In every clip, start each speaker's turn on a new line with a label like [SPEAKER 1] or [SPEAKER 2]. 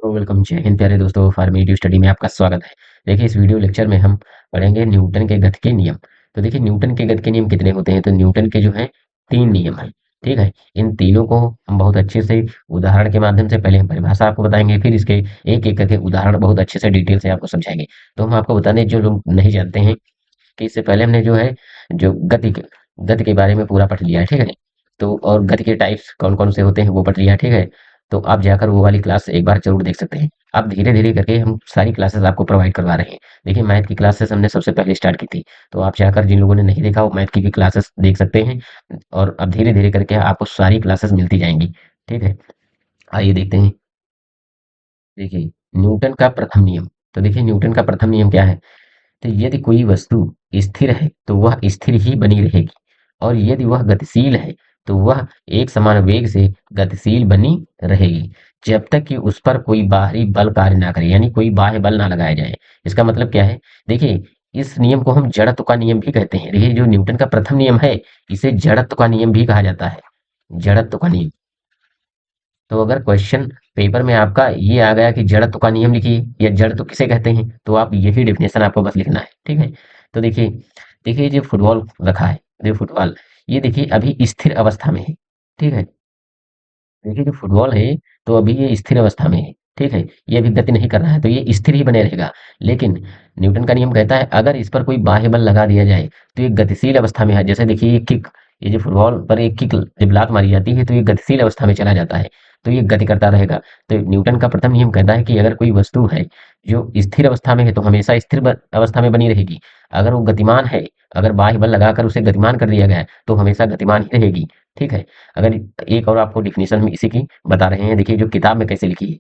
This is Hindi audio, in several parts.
[SPEAKER 1] तो वेलकम जय हिंद प्यारे दोस्तों फार्मेटिव स्टडी में आपका स्वागत है। देखिए इस वीडियो लेक्चर में हम पढ़ेंगे न्यूटन के गति के नियम। तो देखिए न्यूटन के गति के नियम कितने होते हैं, तो न्यूटन के जो है 3 नियम हैं। ठीक है, इन तीनों को हम बहुत अच्छे से उदाहरण के माध्यम से पहले हम परिभाषा आपको बताएंगे, फिर इसके एक एक करके उदाहरण बहुत अच्छे से डिटेल से आपको समझाएंगे। तो हम आपको बताने जो लोग नहीं जानते हैं कि इससे पहले हमने जो है जो गति के बारे में पूरा पढ़ लिया है। ठीक है, तो और गति के टाइप्स कौन कौन से होते हैं वो पढ़ लिया है। ठीक है, तो आप जाकर वो वाली क्लास एक बार जरूर देख सकते हैं। अब धीरे धीरे करके हम सारी क्लासेस आपको प्रोवाइड करवा रहे हैं। देखिए मैथ की क्लासेस हमने सबसे पहले स्टार्ट की थी, तो आप जाकर जिन लोगों ने नहीं देखा वो मैथ की भी क्लासेस देख सकते हैं। और अब धीरे धीरे करके आपको सारी क्लासेस मिलती जाएंगी। ठीक है, आइए देखते हैं। देखिए न्यूटन का प्रथम नियम। तो देखिए न्यूटन का प्रथम नियम क्या है। तो यदि कोई वस्तु स्थिर है तो वह स्थिर ही बनी रहेगी, और यदि वह गतिशील है तो वह एक समान वेग से गतिशील बनी रहेगी, जब तक कि उस पर कोई बाहरी बल कार्य ना करे, यानी कोई बाह्य बल ना लगाया जाए। इसका मतलब क्या है। देखिए इस नियम को हम जड़त्व का नियम भी कहते हैं। देखिए जो न्यूटन का प्रथम नियम है इसे जड़त्व का नियम भी कहा जाता है। जड़त्व का नियम। तो अगर क्वेश्चन पेपर में आपका ये आ गया कि जड़त्व का नियम लिखिए या जड़त्व किसे कहते हैं, तो आप यही डेफिनेशन आपको बस लिखना है। ठीक है, तो देखिए देखिए जो फुटबॉल रखा है, ये फुटबॉल, ये देखिए अभी स्थिर अवस्था में है। ठीक है, देखिए जो फुटबॉल है तो अभी ये स्थिर अवस्था में है। ठीक है, ये अभी गति नहीं कर रहा है तो ये स्थिर ही बने रहेगा। लेकिन न्यूटन का नियम कहता है अगर इस पर कोई बाह्य बल लगा दिया जाए तो ये गतिशील अवस्था में है। जैसे देखिए ये किक, ये जो फुटबॉल पर एक किक जब लात मारी जाती है तो ये गतिशील अवस्था में चला जाता है, तो ये गति करता रहेगा। तो न्यूटन का प्रथम नियम कहता है कि अगर कोई वस्तु है जो स्थिर अवस्था में है तो हमेशा स्थिर अवस्था में बनी रहेगी। अगर वो गतिमान है, अगर बाह्य बल लगाकर उसे गतिमान कर दिया गया है तो हमेशा गतिमान ही रहेगी। ठीक है, अगर एक और आपको डेफिनेशन में इसी की बता रहे हैं। देखिए जो किताब में कैसे लिखी है,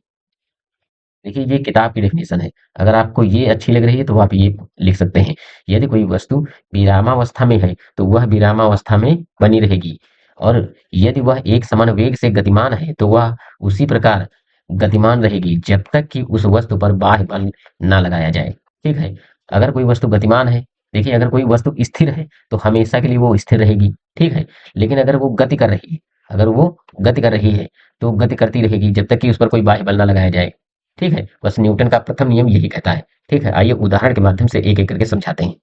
[SPEAKER 1] देखिए ये किताब की डेफिनेशन है। अगर आपको ये अच्छी लग रही है तो आप ये लिख सकते हैं। यदि कोई वस्तु विरामावस्था में है तो वह विरामावस्था में बनी रहेगी, और यदि वह एक समान वेग से गतिमान है तो वह उसी प्रकार गतिमान रहेगी जब तक कि उस वस्तु पर बाह्य बल ना लगाया जाए। ठीक है, अगर कोई वस्तु गतिमान है, देखिए अगर कोई वस्तु स्थिर है तो हमेशा के लिए वो स्थिर रहेगी। ठीक है, लेकिन अगर वो गति कर रही है, अगर वो गति कर रही है तो गति करती रहेगी जब तक कि उस पर कोई बाह्य बल ना लगाया जाए। ठीक है, बस न्यूटन का प्रथम नियम यही कहता है। ठीक है, आइए उदाहरण के माध्यम से एक एक करके समझाते हैं।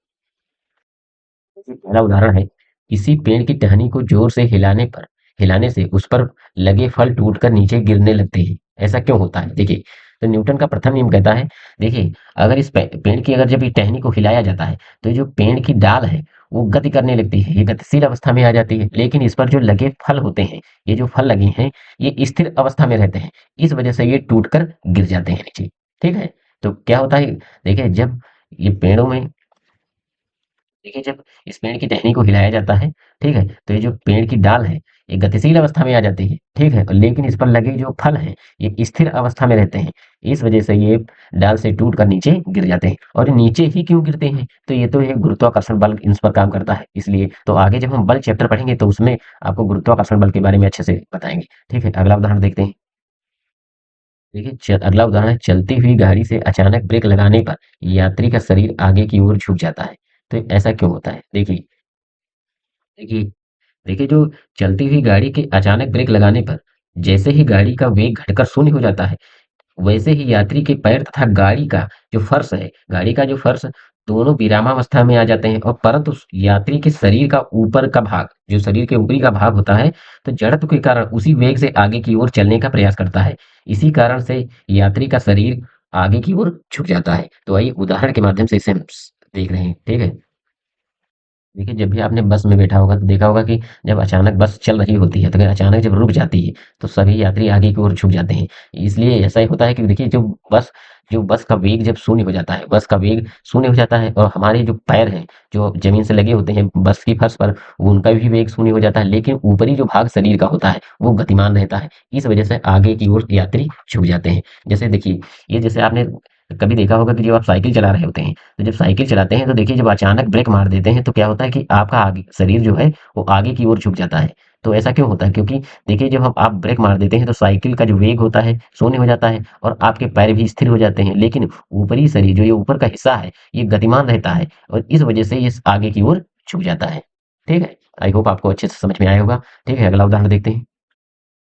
[SPEAKER 1] पहला उदाहरण है, किसी पेड़ की टहनी को जोर से हिलाने से उस पर लगे फल टूटकर नीचे गिरने लगते हैं। ऐसा क्यों होता है। देखिए तो न्यूटन का प्रथम नियम कहता है, देखिए अगर इस पेड़ की अगर जब ये टहनी को हिलाया जाता है तो जो पेड़ की डाल है वो गति करने लगती है, ये गतिशील अवस्था में आ जाती है। लेकिन इस पर जो लगे फल होते हैं, ये जो फल लगे हैं ये स्थिर अवस्था में रहते हैं। इस वजह से ये टूटकर गिर जाते हैं नीचे। ठीक है, तो क्या होता है, देखिए जब ये पेड़ों में, देखिए जब इस पेड़ की टहनी को हिलाया जाता है, ठीक है, तो ये जो पेड़ की डाल है ये गतिशील अवस्था में आ जाती है। ठीक है, लेकिन इस पर लगे जो फल हैं ये स्थिर अवस्था में रहते हैं। इस वजह से ये डाल से टूट कर नीचे गिर जाते हैं। और ये नीचे ही क्यों गिरते हैं, तो ये तो ये गुरुत्वाकर्षण बल इन पर काम करता है इसलिए। तो आगे जब हम बल चैप्टर पढ़ेंगे तो उसमें आपको गुरुत्वाकर्षण बल के बारे में अच्छे से बताएंगे। ठीक है, अगला उदाहरण देखते हैं। देखिए अगला उदाहरण है, चलती हुई गाड़ी से अचानक ब्रेक लगाने पर यात्री का शरीर आगे की ओर झुक जाता है। तो ऐसा क्यों होता है। देखिए देखिए देखिए जो चलती हुई गाड़ी के अचानक ब्रेक लगाने पर जैसे ही गाड़ी का वेग घटकर शून्य हो जाता है, वैसे ही यात्री के पैर तथा गाड़ी का जो फर्श दोनों विरामावस्था में आ जाते हैं। और परंतु उस यात्री के शरीर का ऊपर का भाग, जो शरीर के ऊपरी का भाग होता है, तो जड़त्व के कारण उसी वेग से आगे की ओर चलने का प्रयास करता है। इसी कारण से यात्री का शरीर आगे की ओर झुक जाता है। तो आइए उदाहरण के माध्यम से इसे हम देख रहे हैं। ठीक है, देखिए जब भी आपने बस में बैठा होगा तो देखा होगा कि जब अचानक बस चल रही होती है तो अगर अचानक जब रुक जाती है तो सभी यात्री आगे की ओर झुक जाते हैं। इसलिए ऐसा ही होता है कि देखिए जो बस का वेग जब शून्य हो जाता है, बस का वेग शून्य हो जाता है और हमारे जो पैर हैं जो जमीन से लगे होते हैं बस की फर्श पर, उनका भी वेग शून्य हो जाता है, लेकिन ऊपरी जो भाग शरीर का होता है वो गतिमान रहता है। इस वजह से आगे की ओर यात्री झुक जाते हैं। जैसे देखिए ये जैसे आपने कभी देखा होगा कि जब आप साइकिल चला रहे होते हैं, तो जब साइकिल चलाते हैं तो देखिए जब अचानक ब्रेक मार देते हैं तो क्या होता है कि आपका आगे शरीर जो है वो आगे की ओर झुक जाता है। तो ऐसा क्यों होता है, क्योंकि देखिए जब हम आप ब्रेक मार देते हैं तो साइकिल का जो वेग होता है शून्य हो जाता है और आपके पैर भी स्थिर हो जाते हैं, लेकिन ऊपरी शरीर जो ये ऊपर का हिस्सा है ये गतिमान रहता है और इस वजह से ये आगे की ओर झुक जाता है। ठीक है, आई होप आपको अच्छे से समझ में आया होगा। ठीक है, अगला उदाहरण देखते हैं।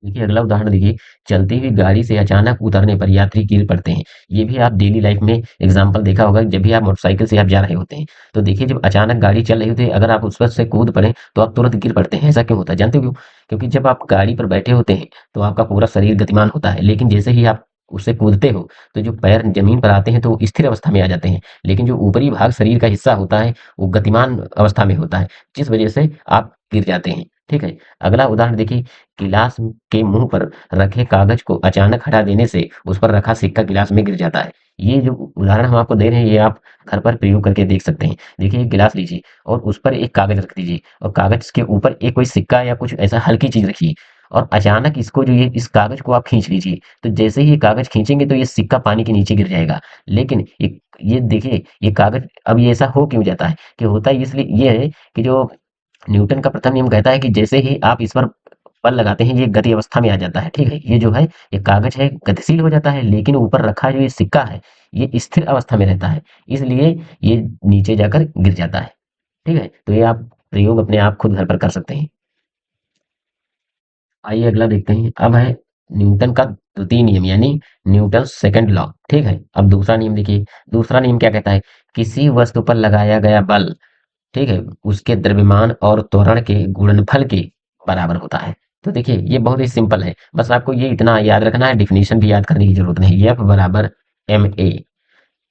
[SPEAKER 1] देखिए अगला उदाहरण देखिए, चलती हुई गाड़ी से अचानक उतरने पर यात्री गिर पड़ते हैं। ये भी आप डेली लाइफ में एग्जाम्पल देखा होगा, जब भी आप मोटरसाइकिल से आप जा रहे होते हैं तो देखिए जब अचानक गाड़ी चल रही होती है, अगर आप उस पर से कूद पड़े तो आप तुरंत गिर पड़ते हैं। ऐसा क्यों होता है जानते हो क्यों? क्योंकि जब आप गाड़ी पर बैठे होते हैं तो आपका पूरा शरीर गतिमान होता है, लेकिन जैसे ही आप उससे कूदते हो तो जो पैर जमीन पर आते हैं तो वो स्थिर अवस्था में आ जाते हैं, लेकिन जो ऊपरी भाग शरीर का हिस्सा होता है वो गतिमान अवस्था में होता है, जिस वजह से आप गिर जाते हैं। ठीक है। अगला उदाहरण देखिए, गिलास के मुंह पर रखे कागज को अचानक हटा देने से उस पर रखा सिक्का गिलास में गिर जाता है। ये जो उदाहरण हम आपको दे रहे हैं ये आप घर पर प्रयोग करके देख सकते हैं। देखिए एक गिलास लीजिए और उस पर एक कागज रख दीजिए और कागज के ऊपर एक कोई सिक्का या कुछ ऐसा हल्की चीज रखिए और अचानक इसको जो ये इस कागज को आप खींच लीजिए, तो जैसे ही ये कागज खींचेंगे तो ये सिक्का पानी के नीचे गिर जाएगा। लेकिन ये देखिए ये कागज अब ये ऐसा हो क्यों जाता है? कि होता है इसलिए ये है कि जो न्यूटन का प्रथम नियम कहता है कि जैसे ही आप इस पर बल लगाते हैं ये गति अवस्था में आ जाता है। ठीक है। ये जो है ये कागज है गतिशील हो जाता है, लेकिन ऊपर रखा जो ये सिक्का है ये स्थिर अवस्था में रहता है, इसलिए ये नीचे जाकर गिर जाता है। ठीक है। तो ये आप प्रयोग अपने आप खुद घर पर कर सकते हैं। आइए अगला देखते हैं। अब है न्यूटन का द्वितीय नियम यानी न्यूटन सेकंड लॉ। ठीक है। अब दूसरा नियम देखिए। दूसरा नियम क्या कहता है? किसी वस्तु पर लगाया गया बल, ठीक है, उसके द्रव्यमान और त्वरण के गुणनफल के बराबर होता है। तो देखिए ये बहुत ही सिंपल है, बस आपको ये इतना याद रखना है, डिफिनीशन भी याद करने की जरूरत नहीं। एफ बराबर एम ए।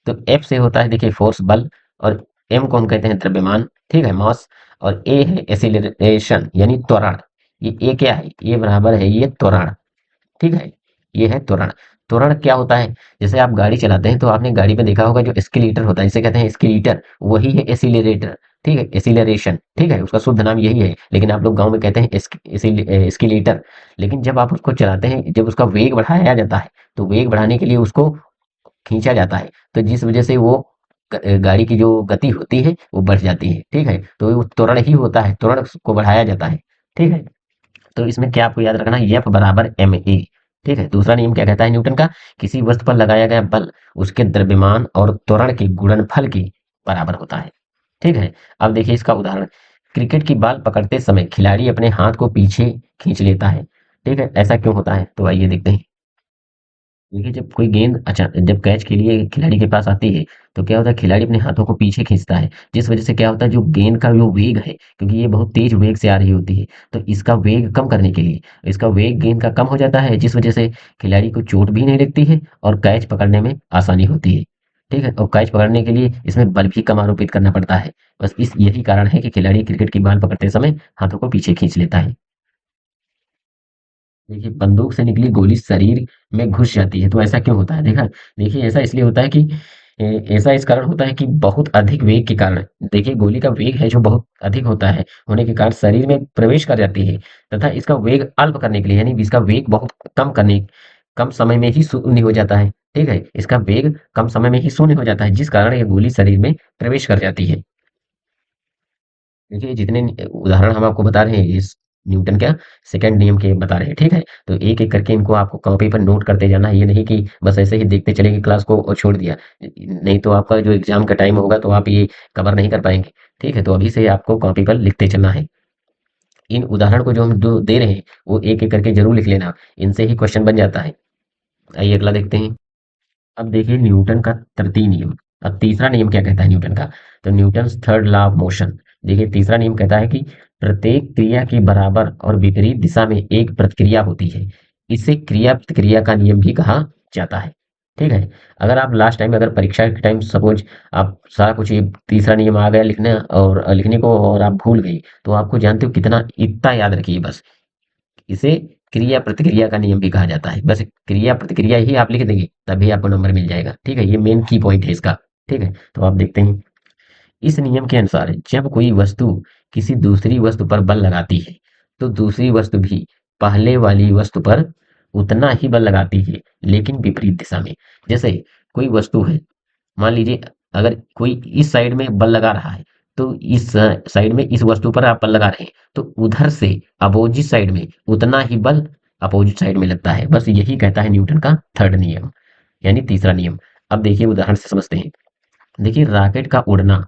[SPEAKER 1] तो एफ से होता है देखिए फोर्स बल, और एम को हम कहते हैं द्रव्यमान, ठीक है, मास, और ए है एसिलरेशन यानी त्वरण। ये ए क्या है? ये बराबर है ये त्वरण। ठीक है। ये है त्वरण। त्वरण क्या होता है? जैसे आप गाड़ी चलाते हैं तो आपने गाड़ी में देखा होगा जो एस्केलेटर होता है, जिसे कहते हैं एस्केलेटर, वही है एसिलरेटर। ठीक है, एसिलरेशन, ठीक है, उसका शुद्ध नाम यही है, लेकिन आप लोग गांव में कहते हैं एस्केलेटर। लेकिन जब आप उसको चलाते हैं, जब उसका वेग बढ़ाया जाता है तो वेग बढ़ाने के लिए उसको खींचा जाता है, तो जिस वजह से वो गाड़ी की जो गति होती है वो बढ़ जाती है। ठीक है। तो वो त्वरण ही होता है, त्वरण को बढ़ाया जाता है। ठीक है। तो इसमें क्या आपको याद रखना है? एफ बराबर एम ए। ठीक है। दूसरा नियम क्या कहता है न्यूटन का? किसी वस्तु पर लगाया गया बल उसके द्रव्यमान और त्वरण के गुणनफल के बराबर होता है। ठीक है। अब देखिए इसका उदाहरण, क्रिकेट की बॉल पकड़ते समय खिलाड़ी अपने हाथ को पीछे खींच लेता है। ठीक है। ऐसा क्यों होता है? तो आइए देखते हैं। देखिए जब कोई गेंद अच्छा जब कैच के लिए खिलाड़ी के पास आती है तो क्या होता है, खिलाड़ी अपने हाथों को पीछे खींचता है, जिस वजह से क्या होता है जो गेंद का जो वेग है, क्योंकि ये बहुत तेज वेग से आ रही होती है, तो इसका वेग कम करने के लिए इसका वेग गेंद का कम हो जाता है, जिस वजह से खिलाड़ी को चोट भी नहीं लगती है और कैच पकड़ने में आसानी होती है। ठीक है। और कैच पकड़ने के लिए इसमें बल भी कम आरोपित करना पड़ता है। बस इस यही कारण है कि खिलाड़ी क्रिकेट की बॉल पकड़ते समय हाथों को पीछे खींच लेता है। देखिए बंदूक से निकली गोली शरीर में घुस जाती है, तो ऐसा क्यों होता है? देखा, देखिए ऐसा इसलिए होता है कि ऐसा इस कारण होता है कि बहुत अधिक वेग के कारण, देखिए गोली का वेग है जो बहुत अधिक होता है होने के कारण शरीर में प्रवेश कर जाती है, तथा इसका वेग अल्प करने के लिए यानी इसका वेग बहुत कम समय में ही शून्य हो जाता है। ठीक है। इसका वेग कम समय में ही शून्य हो जाता है, जिस कारण ये गोली शरीर में प्रवेश कर जाती है। देखिए जितने उदाहरण हम आपको बता रहे हैं इस न्यूटन का सेकंड नियम के बता रहे हैं। ठीक है। तो एक एक करके इनको आपको कॉपी पर नोट करते जाना है, ये नहीं कि बस ऐसे ही देखते चलेंगे क्लास को और छोड़ दिया, नहीं तो आपका जो एग्जाम का टाइम होगा तो आप ये कवर नहीं कर पाएंगे। ठीक है। तो अभी से आपको कॉपी पर लिखते चलना है। इन उदाहरण को जो हम जो दे रहे हैं वो एक एक करके जरूर लिख लेना, इनसे ही क्वेश्चन बन जाता है। आइए अगला देखते हैं। अब देखिए न्यूटन का तृतीय नियम। अब तीसरा नियम क्या कहता है न्यूटन का? तो Newton third law of motion. देखिए तीसरा नियम कहता है कि प्रत्येक क्रिया के बराबर और विपरीत दिशा में एक प्रतिक्रिया होती है। इसे क्रिया प्रतिक्रिया का नियम भी कहा जाता है। ठीक है। अगर आप लास्ट टाइम अगर परीक्षा के टाइम सपोज आप सारा कुछ ये तीसरा नियम आ गया लिखने और लिखने को और आप भूल गई, तो आपको जानते हो कितना, इतना याद रखिए बस। इसे क्रिया प्रतिक्रिया का नियम भी कहा जाता है। बस क्रिया प्रतिक्रिया ही आप लिख देंगे तभी आपको नंबर मिल जाएगा। ठीक है। ये मेन की पॉइंट है इसका। ठीक है। तो आप देखते हैं इस नियम के अनुसार जब कोई वस्तु किसी दूसरी वस्तु पर बल लगाती है तो दूसरी वस्तु भी पहले वाली वस्तु पर उतना ही बल लगाती है, लेकिन विपरीत दिशा में। जैसे कोई वस्तु है, मान लीजिए अगर कोई इस साइड में बल लगा रहा है तो इस साइड में इस वस्तु पर आप बल लगा रहे हैं तो उधर से अपोजिट साइड में उतना ही बल अपोजिट साइड में लगता है। बस यही कहता है न्यूटन का थर्ड नियम यानी तीसरा नियम। अब देखिए उदाहरण से समझते हैं। देखिए रॉकेट का उड़ना,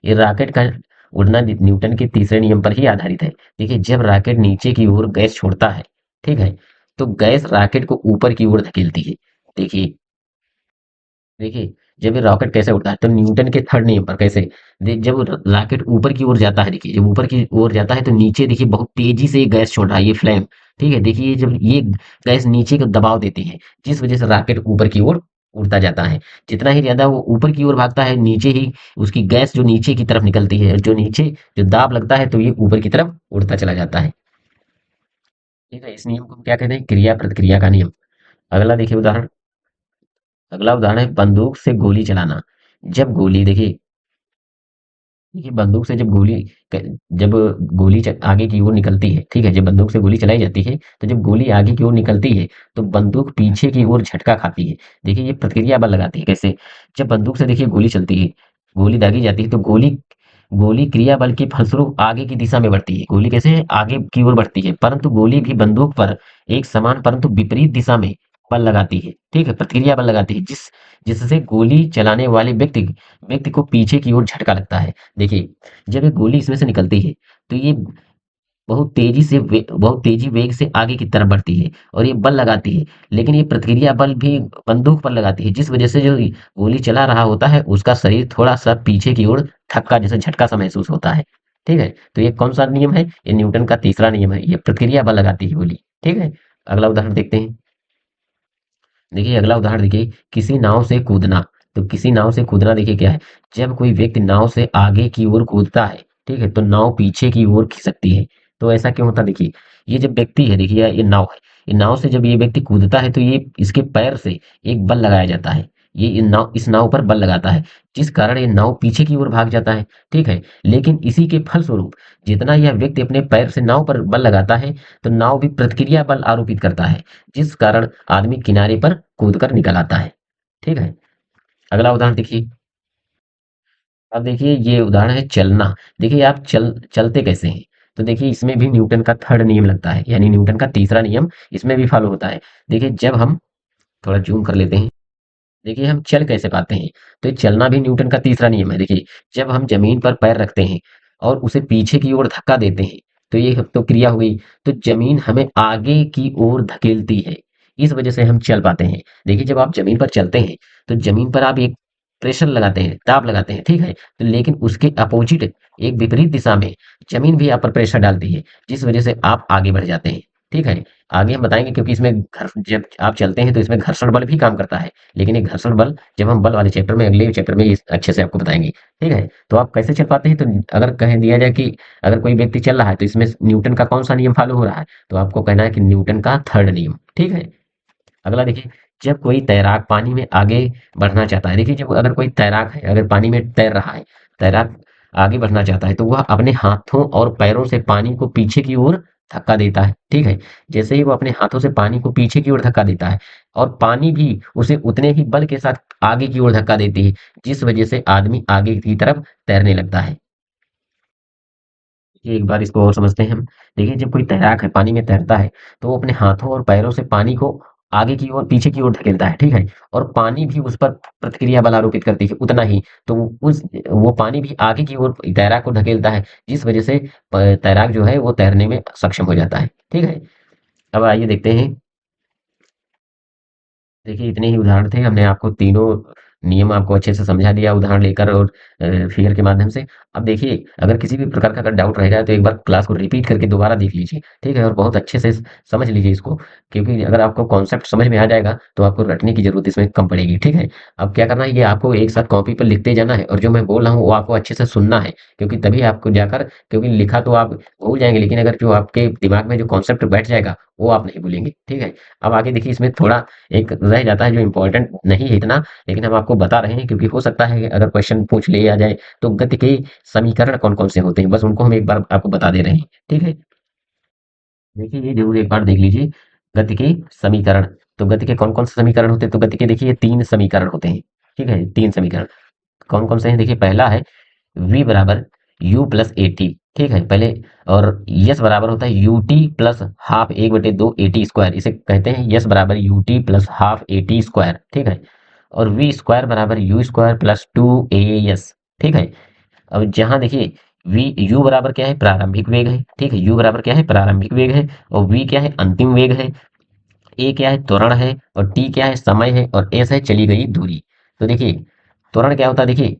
[SPEAKER 1] ये रॉकेट का उड़ना न्यूटन के तीसरे नियम पर ही आधारित है। देखिए जब रॉकेट नीचे की ओर गैस छोड़ता है, ठीक है, तो गैस रॉकेट को ऊपर की ओर धकेलती है। देखिए, देखिए, जब ये रॉकेट कैसे उड़ता है तो न्यूटन के थर्ड नियम पर कैसे, जब रॉकेट ऊपर की ओर जाता है, देखिए जब ऊपर की ओर जाता है तो नीचे देखिए बहुत तेजी से ये गैस छोड़ रहा है, ये फ्लेम। ठीक है, देखिए जब ये गैस नीचे को दबाव देती है, जिस वजह से रॉकेट ऊपर की ओर उड़ता जाता है। जितना ही ज्यादा वो ऊपर की ओर भागता है, नीचे ही उसकी गैस जो नीचे की तरफ निकलती है, जो नीचे जो दाब लगता है, तो ये ऊपर की तरफ उड़ता चला जाता है। ठीक है, इस नियम को हम क्या कहते हैं, क्रिया प्रतिक्रिया का नियम। अगला देखिए उदाहरण, अगला उदाहरण है बंदूक से गोली चलाना। जब गोली देखिए, देखिए बंदूक से जब गोली आगे की ओर निकलती है, ठीक है, जब बंदूक से गोली चलाई जाती है, तो जब गोली आगे की ओर निकलती है तो बंदूक पीछे की ओर झटका खाती है। देखिए ये प्रतिक्रिया बल लगाती है कैसे, जब बंदूक से देखिए गोली चलती है, गोली दागी जाती है, तो गोली गोली क्रिया बल के फलस्वरूप आगे की दिशा में बढ़ती है। गोली कैसे है, आगे की ओर बढ़ती है, परंतु गोली भी बंदूक पर एक समान परंतु विपरीत दिशा में बल लगाती है। ठीक है, प्रतिक्रिया बल लगाती है, जिससे गोली चलाने वाले व्यक्ति व्यक्ति को पीछे की ओर झटका लगता है। देखिए, जब ये गोली इसमें से निकलती है, तो ये बहुत तेजी वेग से आगे की तरफ बढ़ती है और ये बल लगाती है। लेकिन ये प्रतिक्रिया बल भी बंदूक पर लगाती है, जिस वजह से जो गोली चला रहा होता है उसका शरीर थोड़ा सा पीछे की ओर थक्का जैसे झटका सा महसूस होता है। ठीक है, तो ये कौन सा नियम है, ये न्यूटन का तीसरा नियम है, ये प्रतिक्रिया बल लगाती है गोली। ठीक है, अगला उदाहरण देखते हैं। देखिए अगला उदाहरण देखिए, किसी नाव से कूदना। तो किसी नाव से कूदना देखिए क्या है, जब कोई व्यक्ति नाव से आगे की ओर कूदता है, ठीक है, तो नाव पीछे की ओर खिसकती है। तो ऐसा क्यों होता है, देखिए ये जब व्यक्ति है, देखिए ये नाव है, ये नाव से जब ये व्यक्ति कूदता है तो ये इसके पैर से एक बल लगाया जाता है, ये इस नाव पर बल लगाता है, जिस कारण ये नाव पीछे की ओर भाग जाता है। ठीक है, लेकिन इसी के फलस्वरूप जितना यह व्यक्ति अपने पैर से नाव पर बल लगाता है, तो नाव भी प्रतिक्रिया बल आरोपित करता है, जिस कारण आदमी किनारे पर कूदकर निकल आता है। ठीक है, अगला उदाहरण देखिए। अब देखिए ये उदाहरण है चलना। देखिए आप चलते कैसे हैं, तो देखिए इसमें भी न्यूटन का थर्ड नियम लगता है, यानी न्यूटन का तीसरा नियम इसमें भी फॉलो होता है। देखिए जब हम, थोड़ा जूम कर लेते हैं, देखिए हम चल कैसे पाते हैं, तो ये चलना भी न्यूटन का तीसरा नियम है। देखिए जब हम जमीन पर पैर रखते हैं और उसे पीछे की ओर धक्का देते हैं, तो ये तो क्रिया हो गई, तो जमीन हमें आगे की ओर धकेलती है, इस वजह से हम चल पाते हैं। देखिए जब आप जमीन पर चलते हैं, तो जमीन पर आप एक प्रेशर लगाते हैं, दाब लगाते हैं, ठीक है, तो लेकिन उसके अपोजिट एक विपरीत दिशा में जमीन भी आप पर प्रेशर डालती है, जिस वजह से आप आगे बढ़ जाते हैं। ठीक है, आगे हम बताएंगे, क्योंकि इसमें जब आप चलते हैं तो इसमें घर्षण बल भी काम करता है, लेकिन ये घर्षण बल जब हम बल वाले चैप्टर में, अगले चैप्टर में इस अच्छे से आपको बताएंगे। ठीक है, तो आप कैसे चल पाते हैं, तो अगर कह दिया जाए कि अगर कोई व्यक्ति चल रहा है तो इसमें न्यूटन का कौन सा नियम फॉलो हो रहा है, तो आपको कहना है कि न्यूटन का थर्ड नियम। ठीक है, अगला देखिए, जब कोई तैराक पानी में आगे बढ़ना चाहता है, देखिए जब अगर कोई तैराक है, अगर पानी में तैर रहा है, तैराक आगे बढ़ना चाहता है, तो वह अपने हाथों और पैरों से पानी को पीछे की ओर धक्का देता है। ठीक है, जैसे ही वो अपने हाथों से पानी को पीछे की ओर धक्का देता है, और पानी भी उसे उतने ही बल के साथ आगे की ओर धक्का देती है, जिस वजह से आदमी आगे की तरफ तैरने लगता है। देखिए एक बार इसको और समझते हैं हम। देखिए जब कोई तैराक है, पानी में तैरता है, तो वो अपने हाथों और पैरों से पानी को आगे की ओर पीछे की ओर धकेलता है, ठीक है, और पानी भी उस पर प्रतिक्रिया बल आरोपित करती है उतना ही, तो वो पानी भी आगे की ओर तैराक को धकेलता है, जिस वजह से तैराक जो है वो तैरने में सक्षम हो जाता है। ठीक है, अब आइए देखते हैं। देखिए इतने ही उदाहरण थे, हमने आपको तीनों नियम आपको अच्छे से समझा दिया उदाहरण लेकर और फिगर के माध्यम से। अब देखिए अगर किसी भी प्रकार का अगर डाउट रह जाए तो एक बार क्लास को रिपीट करके दोबारा देख लीजिए, ठीक है, और बहुत अच्छे से समझ लीजिए इसको, क्योंकि अगर आपको कॉन्सेप्ट समझ में आ जाएगा तो आपको रटने की जरूरत इसमें कम पड़ेगी। ठीक है, अब क्या करना है, ये आपको एक साथ कॉपी पर लिखते जाना है, और जो मैं बोल रहा हूँ वो आपको अच्छे से सुनना है, क्योंकि तभी आपको जाकर, क्योंकि लिखा तो आप भूल जाएंगे, लेकिन अगर जो आपके दिमाग में जो कॉन्सेप्ट बैठ जाएगा वो आप नहीं भूलेंगे। ठीक है, अब आगे देखिए, इसमें थोड़ा एक रह जाता है जो इम्पोर्टेंट नहीं है इतना, लेकिन हम आपको बता रहे हैं क्योंकि हो सकता है कि अगर क्वेश्चन पूछ लिया जाए तो गति के समीकरण कौन कौन से होते हैं, बस उनको हम एक बार आपको बता दे रहे हैं। ठीक है, देखिए ये जरूर एक बार देख लीजिए, गति के समीकरण। तो गति के कौन कौन से समीकरण होते हैं, तो गति के देखिए तीन समीकरण होते हैं। ठीक है, तीन समीकरण कौन कौन से हैं, देखिए पहला है v बराबर u प्लस ए टी। ठीक है, पहले, और यस बराबर होता है यू टी प्लस हाफ एक बटे दो ए टी स्क्वायर, इसे कहते हैं यस बराबर U T plus half A T square. ठीक है, और वी स्क्वायर बराबर you square plus two A S. ठीक है, अब जहां देखिए वी यू बराबर क्या है, प्रारंभिक वेग है, ठीक है, यू बराबर क्या है, प्रारंभिक वेग है, और वी क्या है, अंतिम वेग है। ए क्या है, त्वरण है, और टी क्या है, समय है, और एस है चली गई दूरी। तो देखिए त्वरण क्या होता है, देखिए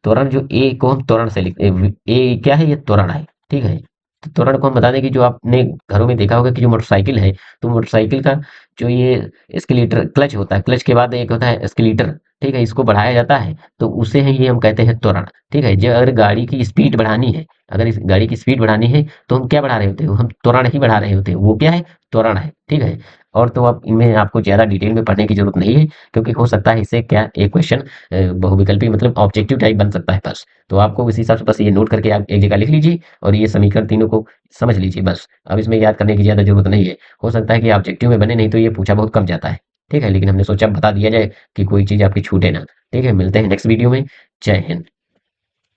[SPEAKER 1] त्वरण जो ए को हम त्वरण से लिखते हैं, ए क्या है, ये त्वरण है, ठीक है। तो त्वरण को हम बता दें कि जो आपने घरों में देखा होगा कि जो मोटरसाइकिल है, तो मोटरसाइकिल का जो ये एस्केलेटर क्लच होता है, क्लच के बाद एक होता है एस्केलेटर, ठीक है, इसको बढ़ाया जाता है, तो उसे है ये हम कहते हैं त्वरण, ठीक है। जो अगर गाड़ी की स्पीड बढ़ानी है, अगर इस गाड़ी की स्पीड बढ़ानी है, तो हम क्या बढ़ा रहे होते हैं, हम त्वरण ही बढ़ा रहे होते हैं, वो क्या है, त्वरण है, ठीक है। और तो अब इनमें आपको ज्यादा डिटेल में पढ़ने की जरूरत नहीं है, क्योंकि हो सकता है इससे क्या एक क्वेश्चन बहुविकल्पी मतलब ऑब्जेक्टिव टाइप बन सकता है बस। तो आपको उस हिसाब से बस ये नोट करके आप एक जगह लिख लीजिए, और ये समीकरण तीनों को समझ लीजिए बस। अब इसमें याद करने की ज़्यादा ज़रूरत नहीं है। हो सकता है कि ऑब्जेक्टिव में बने, नहीं तो ये पूछा बहुत कम जाता है। ठीक है? लेकिन हमने सोचा बता दिया जाए कि कोई चीज़ आपकी छूटे ना। ठीक है? मिलते हैं नेक्स्ट वीडियो में। जय हिंद।